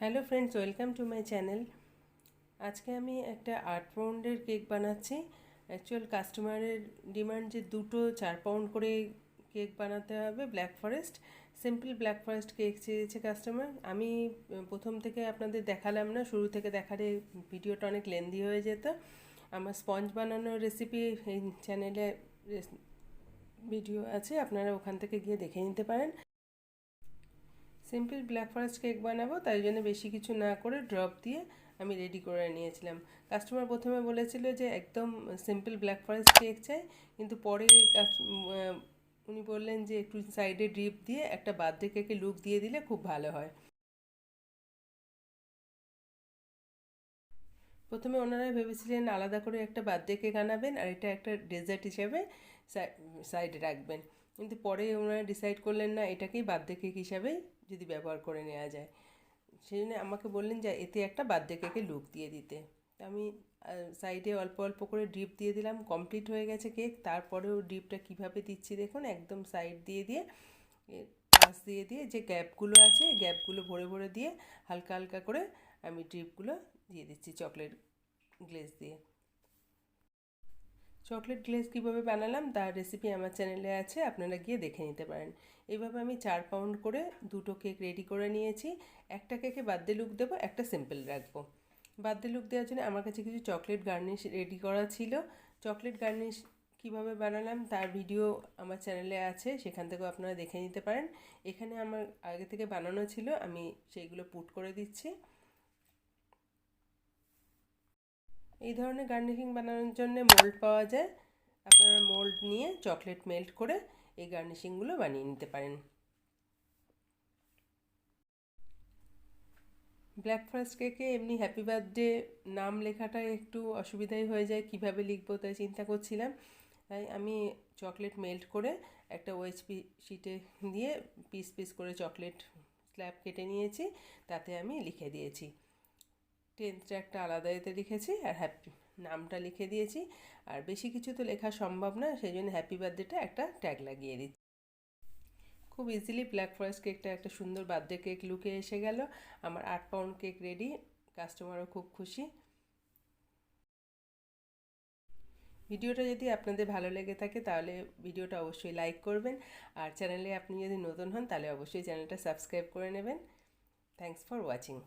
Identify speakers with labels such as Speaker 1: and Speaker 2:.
Speaker 1: Hello friends, welcome to my channel. আজকে আমি একটা 8 পাউন্ডের কেক বানাচ্ছি। অ্যাকচুয়াল কাস্টমারের ডিমান্ড যে 4 পাউন্ড করে কেক বানাতে হবে black forest, simple black forest cake চেয়েছে কাস্টমার। আমি প্রথম থেকে আপনাদের দেখালাম না, শুরু থেকে দেখালে ভিডিওটা অনেক লেন্দি হয়ে যেত। আমার স্পঞ্জ বানানোর রেসিপি এই চ্যানেলে ভিডিও আছে, আপনারা ওখান থেকে গিয়ে দেখে নিতে পারেন। সিম্পল ব্ল্যাক ফরেস্ট কেক বানাবো, তাই জন্য বেশি কিছু না করে ড্রপ দিয়ে আমি রেডি করে নিয়েছিলাম। কাস্টমার প্রথমে বলেছিল যে একদম সিম্পল ব্ল্যাক ফরেস্ট কেক চাই, কিন্তু পরে উনি বললেন যে একটু সাইডে ড্রিপ দিয়ে একটা বার্থডে কেকে লুক দিয়ে দিলে খুব ভালো হয়। প্রথমে ওনারা ভেবেছিলেন আলাদা করে একটা বার্থডে কেক আনাবেন আর এটা একটা ডেজার্ট হিসেবে সাইডে রাখবেন, কিন্তু পরে ওনারা ডিসাইড করলেন না, এটাকেই বার্থডে কেক হিসাবেই যদি ব্যবহার করে নেওয়া যায়। সেই জন্য আমাকে বললেন যে এতে একটা বার্থডে কেকে লুক দিয়ে দিতে। আমি সাইডে অল্প অল্প করে ড্রিপ দিয়ে দিলাম। কমপ্লিট হয়ে গেছে কেক, তারপরেও ড্রিপটা কিভাবে দিচ্ছি দেখুন, একদম সাইড দিয়ে দিয়ে পাশ দিয়ে দিয়ে যে গ্যাপগুলো আছে গ্যাপগুলো ভরে ভরে দিয়ে হালকা হালকা করে আমি ড্রিপগুলো দিয়ে দিচ্ছি চকলেট গ্লেজ দিয়ে। চকলেট গ্লেজ কীভাবে বানালাম তার রেসিপি আমার চ্যানেলে আছে, আপনারা গিয়ে দেখে নিতে পারেন। এইভাবে আমি 4 পাউন্ড করে দুটো কেক রেডি করে নিয়েছি। একটা কেকে বার্থডে লুক দেবো, একটা সিম্পল রাখবো। বার্থডে লুক দেওয়ার জন্য আমার কাছে কিছু চকলেট গার্নিশ রেডি করা ছিল। চকলেট গার্নিশ কীভাবে বানালাম তার ভিডিও আমার চ্যানেলে আছে, সেখান থেকেও আপনারা দেখে নিতে পারেন। এখানে আমার আগে থেকে বানানো ছিল, আমি সেইগুলো পুট করে দিচ্ছি। এই ধরনের গার্নিশিং বানানোর জন্য মোল্ড পাওয়া যায়, আপনারা মোল্ড নিয়ে চকলেট মেল্ট করে এই গার্নিশিংগুলো বানিয়ে নিতে পারেন। ব্ল্যাক ফরেস্ট কেকে এমনি হ্যাপি বার্থডে নাম লেখাটা একটু অসুবিধাই হয়ে যায়, কিভাবে লিখবো তাই চিন্তা করছিলাম। তাই আমি চকলেট মেল্ট করে একটা ওএইচপি শিটে দিয়ে পিস পিস করে চকলেট স্ল্যাব কেটে নিয়েছি, তাতে আমি লিখে দিয়েছি। 10th একটা আলাদা এতে লিখেছি আর হ্যাপি নামটা লিখে দিয়েছি। আর বেশি কিছু তো লেখা সম্ভব না, সেই জন্য হ্যাপি বার্থডেটা একটা ট্যাগ লাগিয়ে দিচ্ছি। খুব ইজিলি ব্ল্যাক ফরেস্ট কেকটা একটা সুন্দর বার্থডে কেক লুকে এসে গেল। আমার 8 পাউন্ড কেক রেডি, কাস্টমারও খুব খুশি। ভিডিওটা যদি আপনাদের ভালো লেগে থাকে তাহলে ভিডিওটা অবশ্যই লাইক করবেন, আর চ্যানেলে আপনি যদি নতুন হন তাহলে অবশ্যই চ্যানেলটা সাবস্ক্রাইব করে নেবেন। Thanks for watching.